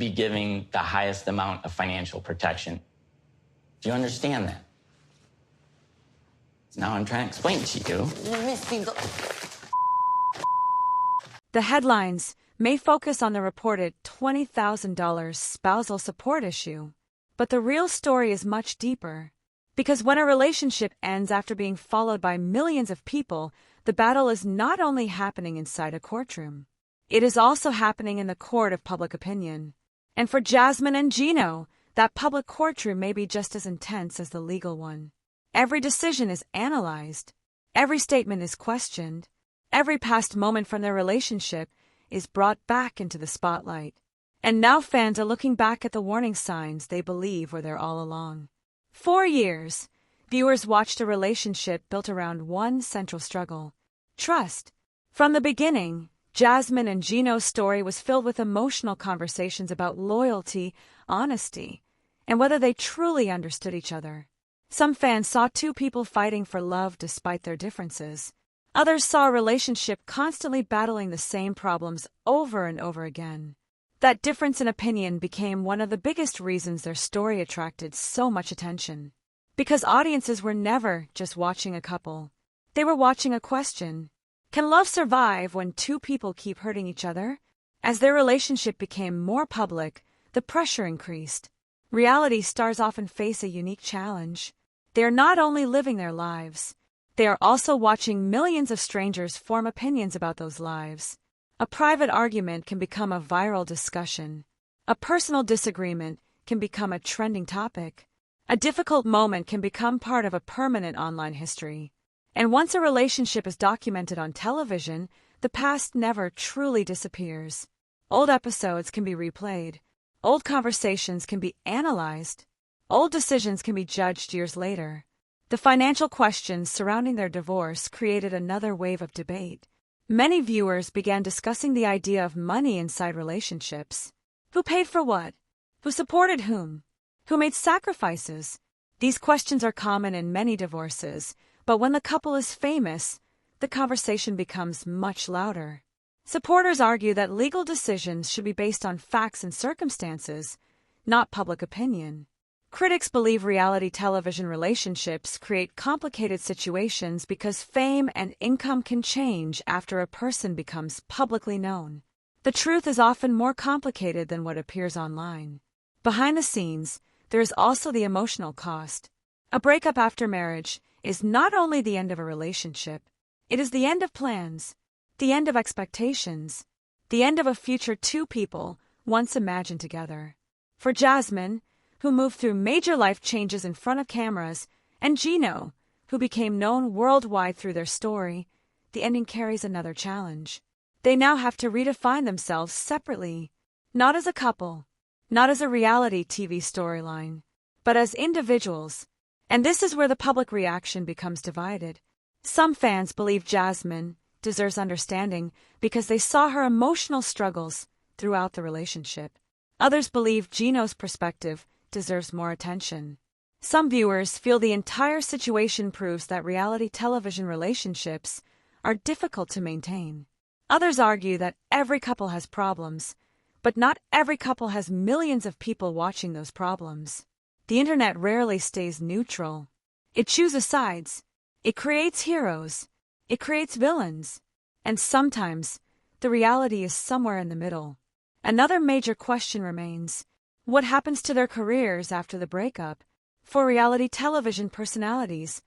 be giving the highest amount of financial protection. Do you understand that? Now I'm trying to explain to you. The headlines may focus on the reported $20,000 spousal support issue, but the real story is much deeper. Because when a relationship ends after being followed by millions of people, the battle is not only happening inside a courtroom. It is also happening in the court of public opinion. And for Jasmine and Gino, that public courtroom may be just as intense as the legal one. Every decision is analyzed. Every statement is questioned. Every past moment from their relationship is brought back into the spotlight. And now fans are looking back at the warning signs they believe were there all along. For years, viewers watched a relationship built around one central struggle: trust. From the beginning, Jasmine and Gino's story was filled with emotional conversations about loyalty, honesty, and whether they truly understood each other. Some fans saw two people fighting for love despite their differences. Others saw a relationship constantly battling the same problems over and over again. That difference in opinion became one of the biggest reasons their story attracted so much attention. Because audiences were never just watching a couple. They were watching a question. Can love survive when two people keep hurting each other? As their relationship became more public, the pressure increased. Reality stars often face a unique challenge. They are not only living their lives, they are also watching millions of strangers form opinions about those lives. A private argument can become a viral discussion. A personal disagreement can become a trending topic. A difficult moment can become part of a permanent online history. And once a relationship is documented on television, the past never truly disappears. Old episodes can be replayed. Old conversations can be analyzed. Old decisions can be judged years later. The financial questions surrounding their divorce created another wave of debate. Many viewers began discussing the idea of money inside relationships. Who paid for what? Who supported whom? Who made sacrifices? These questions are common in many divorces, but when the couple is famous, the conversation becomes much louder. Supporters argue that legal decisions should be based on facts and circumstances, not public opinion. Critics believe reality television relationships create complicated situations because fame and income can change after a person becomes publicly known. The truth is often more complicated than what appears online. Behind the scenes, there is also the emotional cost. A breakup after marriage is not only the end of a relationship, it is the end of plans, the end of expectations, the end of a future two people once imagined together. For Jasmine, who moved through major life changes in front of cameras, and Gino, who became known worldwide through their story, the ending carries another challenge. They now have to redefine themselves separately, not as a couple, not as a reality TV storyline, but as individuals. And this is where the public reaction becomes divided. Some fans believe Jasmine deserves understanding because they saw her emotional struggles throughout the relationship. Others believe Gino's perspective deserves more attention. Some viewers feel the entire situation proves that reality television relationships are difficult to maintain. Others argue that every couple has problems, but not every couple has millions of people watching those problems. The internet rarely stays neutral. It chooses sides. It creates heroes. It creates villains. And sometimes, the reality is somewhere in the middle. Another major question remains: what happens to their careers after the breakup? For reality television personalities,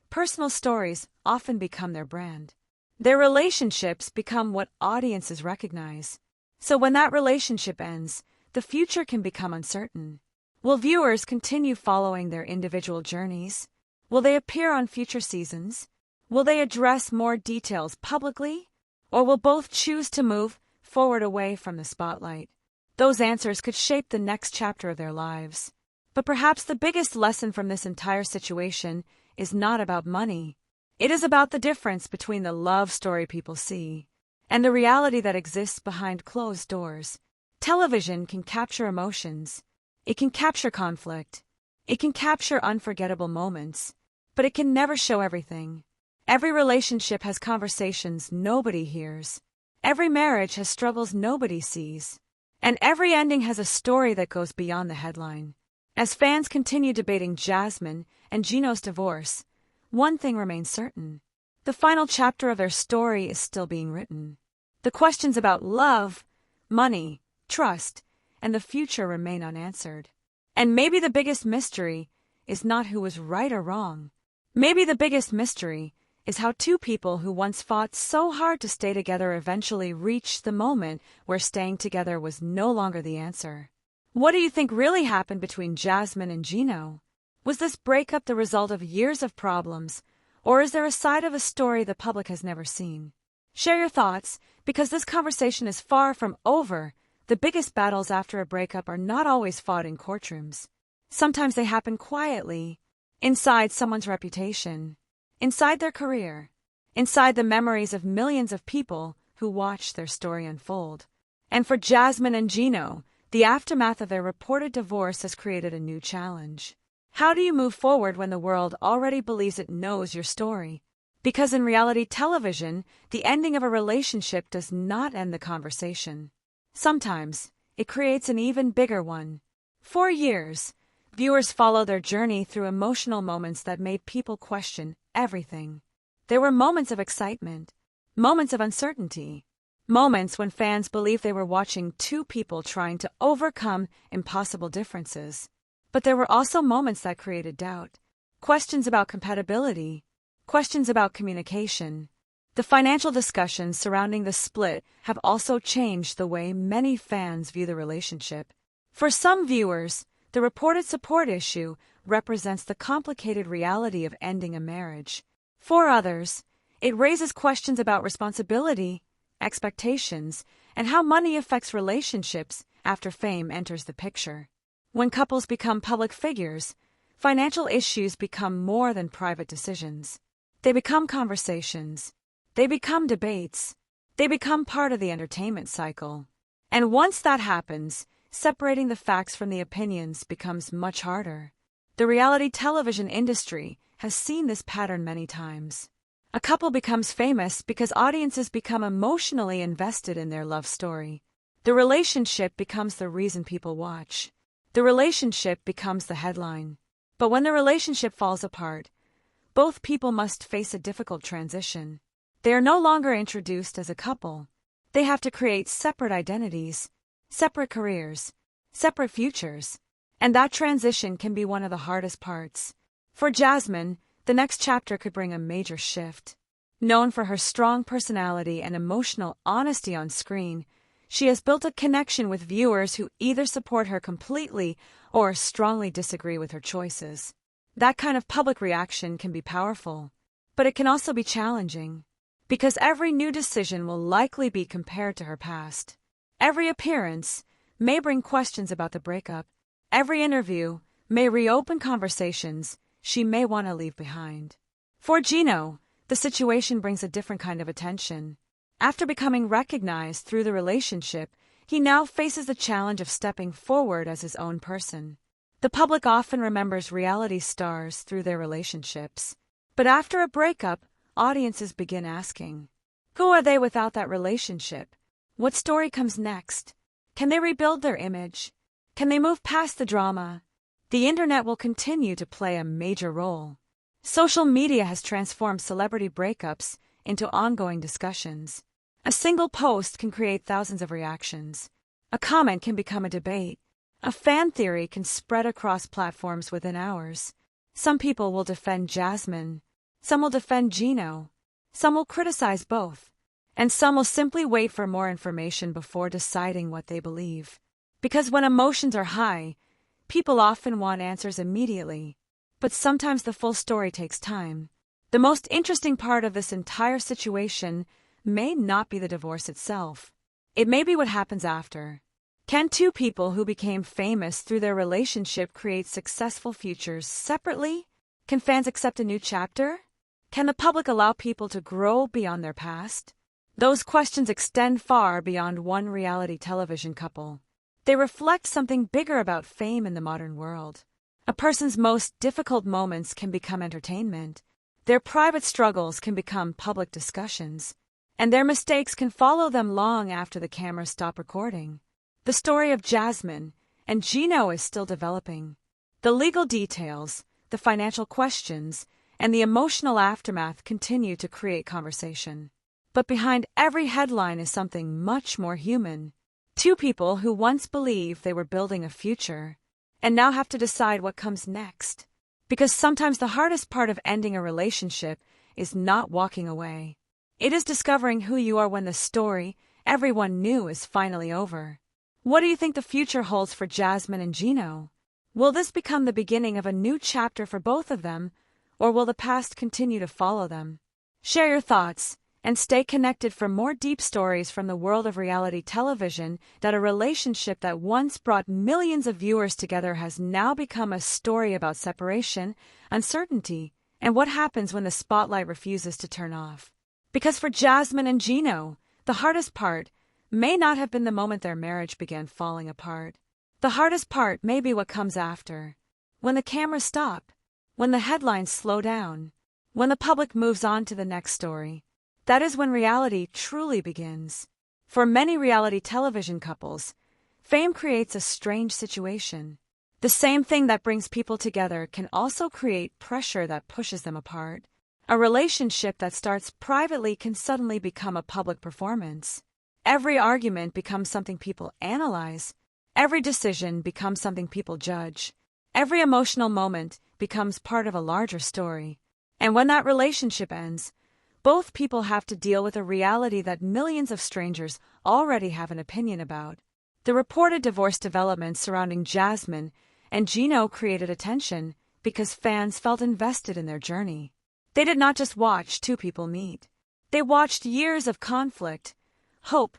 personal stories often become their brand. Their relationships become what audiences recognize. So when that relationship ends, the future can become uncertain. Will viewers continue following their individual journeys? Will they appear on future seasons? Will they address more details publicly? Or will both choose to move forward away from the spotlight? Those answers could shape the next chapter of their lives. But perhaps the biggest lesson from this entire situation is not about money. It is about the difference between the love story people see and the reality that exists behind closed doors. Television can capture emotions. It can capture conflict. It can capture unforgettable moments. But it can never show everything. Every relationship has conversations nobody hears. Every marriage has struggles nobody sees. And every ending has a story that goes beyond the headline. As fans continue debating Jasmine and Gino's divorce, one thing remains certain. The final chapter of their story is still being written. The questions about love, money, trust, and the future remain unanswered. And maybe the biggest mystery is not who was right or wrong. Maybe the biggest mystery is how two people who once fought so hard to stay together eventually reached the moment where staying together was no longer the answer. What do you think really happened between Jasmine and Gino? Was this breakup the result of years of problems, or is there a side of a story the public has never seen? Share your thoughts, because this conversation is far from over. The biggest battles after a breakup are not always fought in courtrooms. Sometimes they happen quietly, inside someone's reputation, inside their career, inside the memories of millions of people who watch their story unfold. And for Jasmine and Gino, the aftermath of their reported divorce has created a new challenge. How do you move forward when the world already believes it knows your story? Because in reality television, the ending of a relationship does not end the conversation. Sometimes, it creates an even bigger one. For years, viewers followed their journey through emotional moments that made people question everything. There were moments of excitement, moments of uncertainty, moments when fans believed they were watching two people trying to overcome impossible differences. But there were also moments that created doubt, questions about compatibility, questions about communication. The financial discussions surrounding the split have also changed the way many fans view the relationship. For some viewers, the reported support issue represents the complicated reality of ending a marriage. For others, it raises questions about responsibility, expectations, and how money affects relationships after fame enters the picture. When couples become public figures, financial issues become more than private decisions. They become conversations. They become debates. They become part of the entertainment cycle. And once that happens, separating the facts from the opinions becomes much harder. The reality television industry has seen this pattern many times. A couple becomes famous because audiences become emotionally invested in their love story. The relationship becomes the reason people watch. The relationship becomes the headline. But when the relationship falls apart, both people must face a difficult transition. They are no longer introduced as a couple. They have to create separate identities, separate careers, separate futures. And that transition can be one of the hardest parts. For Jasmine, the next chapter could bring a major shift. Known for her strong personality and emotional honesty on screen, she has built a connection with viewers who either support her completely or strongly disagree with her choices. That kind of public reaction can be powerful, but it can also be challenging, because every new decision will likely be compared to her past. Every appearance may bring questions about the breakup. Every interview may reopen conversations she may want to leave behind. For Gino, the situation brings a different kind of attention. After becoming recognized through the relationship, he now faces the challenge of stepping forward as his own person. The public often remembers reality stars through their relationships. But after a breakup, audiences begin asking, who are they without that relationship? What story comes next? Can they rebuild their image? Can they move past the drama? The internet will continue to play a major role. Social media has transformed celebrity breakups into ongoing discussions. A single post can create thousands of reactions. A comment can become a debate. A fan theory can spread across platforms within hours. Some people will defend Jasmine. Some will defend Gino. Some will criticize both. And some will simply wait for more information before deciding what they believe. Because when emotions are high, people often want answers immediately. But sometimes the full story takes time. The most interesting part of this entire situation may not be the divorce itself. It may be what happens after. Can two people who became famous through their relationship create successful futures separately? Can fans accept a new chapter? Can the public allow people to grow beyond their past? Those questions extend far beyond one reality television couple. They reflect something bigger about fame in the modern world. A person's most difficult moments can become entertainment. Their private struggles can become public discussions. And their mistakes can follow them long after the cameras stop recording. The story of Jasmine and Gino is still developing. The legal details, the financial questions, and the emotional aftermath continue to create conversation. But behind every headline is something much more human. Two people who once believed they were building a future and now have to decide what comes next. Because sometimes the hardest part of ending a relationship is not walking away. It is discovering who you are when the story everyone knew is finally over. What do you think the future holds for Jasmine and Gino? Will this become the beginning of a new chapter for both of them, or will the past continue to follow them? Share your thoughts and stay connected for more deep stories from the world of reality television. That a relationship that once brought millions of viewers together has now become a story about separation, uncertainty, and what happens when the spotlight refuses to turn off. Because for Jasmine and Gino, the hardest part may not have been the moment their marriage began falling apart. The hardest part may be what comes after. When the cameras stop, when the headlines slow down, when the public moves on to the next story. That is when reality truly begins. For many reality television couples, fame creates a strange situation. The same thing that brings people together can also create pressure that pushes them apart. A relationship that starts privately can suddenly become a public performance. Every argument becomes something people analyze. Every decision becomes something people judge. Every emotional moment becomes part of a larger story. And when that relationship ends, both people have to deal with a reality that millions of strangers already have an opinion about. The reported divorce developments surrounding Jasmine and Gino created attention because fans felt invested in their journey. They did not just watch two people meet. They watched years of conflict, hope,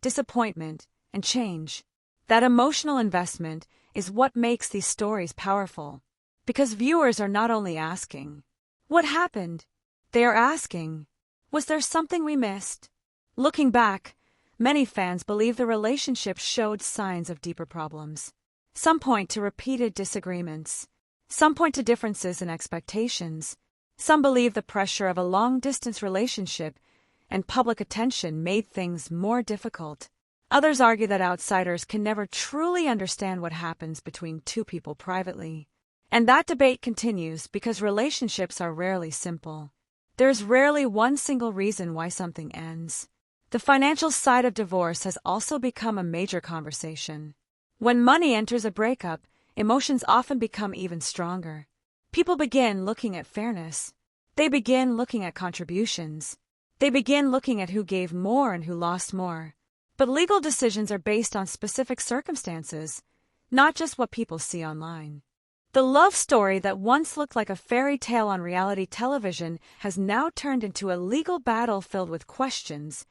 disappointment, and change. That emotional investment is what makes these stories powerful. Because viewers are not only asking, "What happened?" They are asking, "Was there something we missed?" Looking back, many fans believe the relationship showed signs of deeper problems. Some point to repeated disagreements. Some point to differences in expectations. Some believe the pressure of a long-distance relationship and public attention made things more difficult. Others argue that outsiders can never truly understand what happens between two people privately. And that debate continues because relationships are rarely simple. There's rarely one single reason why something ends. The financial side of divorce has also become a major conversation. When money enters a breakup, emotions often become even stronger. People begin looking at fairness. They begin looking at contributions. They begin looking at who gave more and who lost more. But legal decisions are based on specific circumstances, not just what people see online. The love story that once looked like a fairy tale on reality television has now turned into a legal battle filled with questions,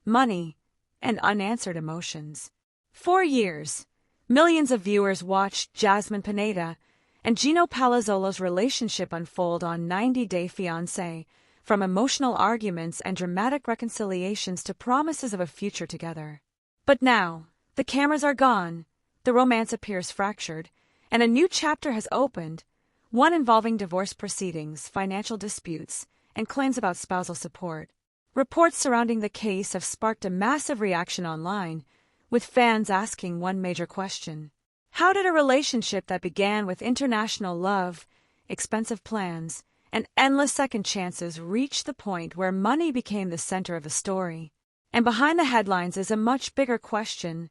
money, and unanswered emotions. For years, millions of viewers watched Jasmine Pineda and Gino Palazzolo's relationship unfold on 90-Day Fiancé, from emotional arguments and dramatic reconciliations to promises of a future together. But now, the cameras are gone, the romance appears fractured, and a new chapter has opened, one involving divorce proceedings, financial disputes, and claims about spousal support. Reports surrounding the case have sparked a massive reaction online, with fans asking one major question. How did a relationship that began with international love, expensive plans, and endless second chances reach the point where money became the center of the story? And behind the headlines is a much bigger question.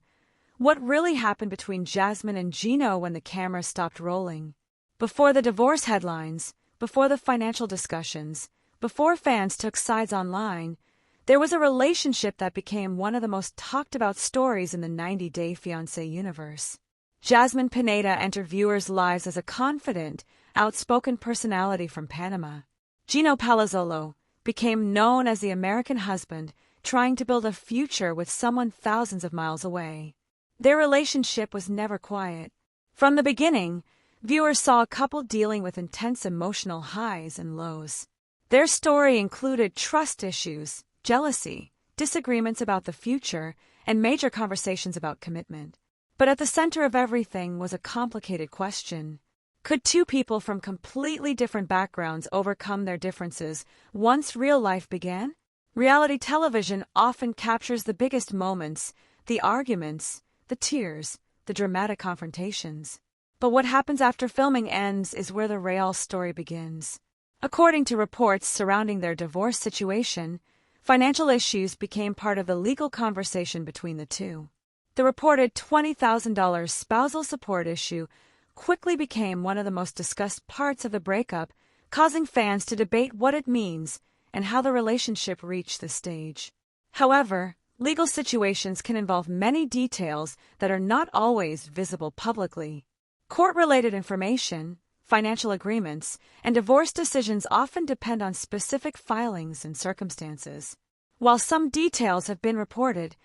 What really happened between Jasmine and Gino when the camera stopped rolling? Before the divorce headlines, before the financial discussions, before fans took sides online, there was a relationship that became one of the most talked about stories in the 90-Day Fiancé universe. Jasmine Pineda entered viewers' lives as a confident, outspoken personality from Panama. Gino Palazzolo became known as the American husband trying to build a future with someone thousands of miles away. Their relationship was never quiet. From the beginning, viewers saw a couple dealing with intense emotional highs and lows. Their story included trust issues, jealousy, disagreements about the future, and major conversations about commitment. But at the center of everything was a complicated question. Could two people from completely different backgrounds overcome their differences once real life began? Reality television often captures the biggest moments, the arguments, the tears, the dramatic confrontations. But what happens after filming ends is where the real story begins. According to reports surrounding their divorce situation, financial issues became part of the legal conversation between the two. The reported $20,000 spousal support issue quickly became one of the most discussed parts of the breakup, causing fans to debate what it means and how the relationship reached this stage. However, legal situations can involve many details that are not always visible publicly. Court-related information, financial agreements, and divorce decisions often depend on specific filings and circumstances. While some details have been reported,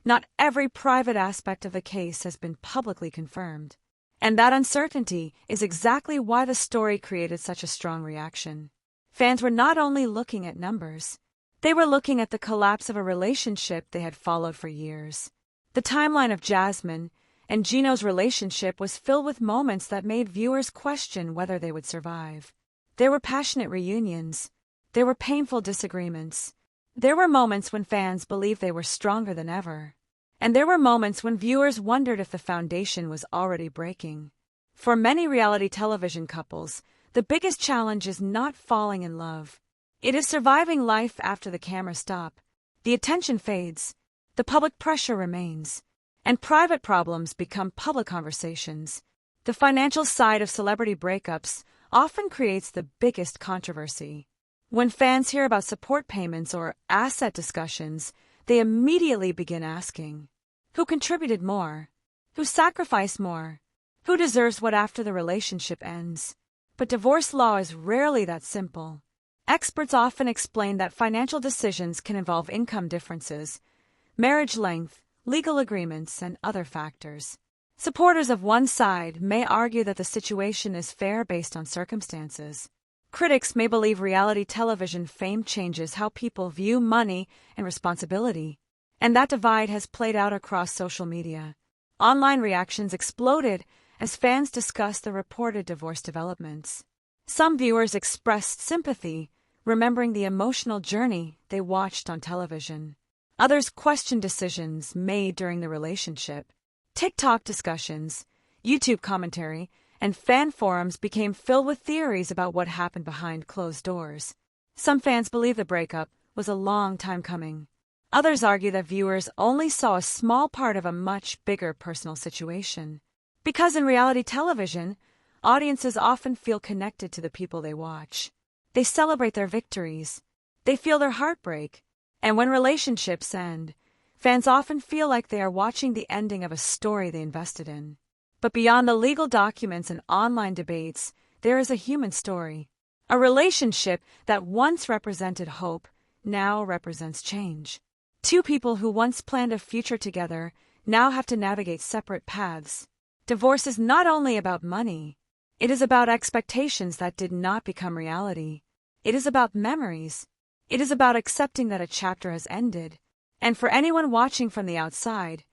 not every private aspect of the case has been publicly confirmed. And that uncertainty is exactly why the story created such a strong reaction. Fans were not only looking at numbers, they were looking at the collapse of a relationship they had followed for years. The timeline of Jasmine and Gino's relationship was filled with moments that made viewers question whether they would survive. There were passionate reunions. There were painful disagreements. There were moments when fans believed they were stronger than ever. And there were moments when viewers wondered if the foundation was already breaking. For many reality television couples, the biggest challenge is not falling in love. It is surviving life after the cameras stop. The attention fades, the public pressure remains, and private problems become public conversations. The financial side of celebrity breakups often creates the biggest controversy. When fans hear about support payments or asset discussions, they immediately begin asking, who contributed more? Who sacrificed more? Who deserves what after the relationship ends? But divorce law is rarely that simple. Experts often explain that financial decisions can involve income differences, marriage length, legal agreements, and other factors. Supporters of one side may argue that the situation is fair based on circumstances. Critics may believe reality television fame changes how people view money and responsibility, and that divide has played out across social media. Online reactions exploded as fans discussed the reported divorce developments. Some viewers expressed sympathy, remembering the emotional journey they watched on television. Others questioned decisions made during the relationship. TikTok discussions, YouTube commentary, and fan forums became filled with theories about what happened behind closed doors. Some fans believe the breakup was a long time coming. Others argue that viewers only saw a small part of a much bigger personal situation. Because in reality television, audiences often feel connected to the people they watch. They celebrate their victories. They feel their heartbreak. And when relationships end, fans often feel like they are watching the ending of a story they invested in. But beyond the legal documents and online debates, there is a human story. A relationship that once represented hope now represents change. Two people who once planned a future together now have to navigate separate paths. Divorce is not only about money. It is about expectations that did not become reality. It is about memories. It is about accepting that a chapter has ended. And for anyone watching from the outside,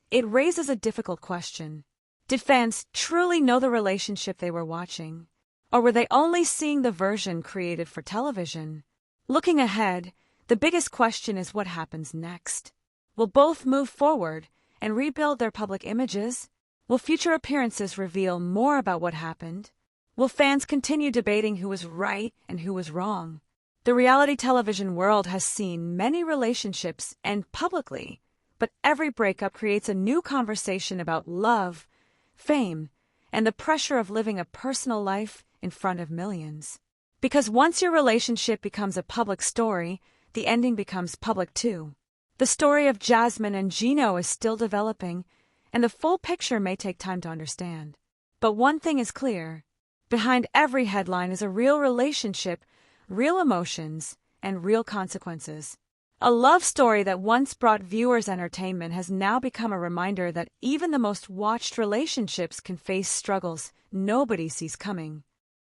it raises a difficult question. Did fans truly know the relationship they were watching? Or were they only seeing the version created for television? Looking ahead, the biggest question is what happens next. Will both move forward and rebuild their public images? Will future appearances reveal more about what happened? Will fans continue debating who was right and who was wrong? The reality television world has seen many relationships end publicly, but every breakup creates a new conversation about love, fame, and the pressure of living a personal life in front of millions. Because once your relationship becomes a public story, the ending becomes public too. The story of Jasmine and Gino is still developing, and the full picture may take time to understand. But one thing is clear. Behind every headline is a real relationship, real emotions, and real consequences. A love story that once brought viewers entertainment has now become a reminder that even the most watched relationships can face struggles nobody sees coming.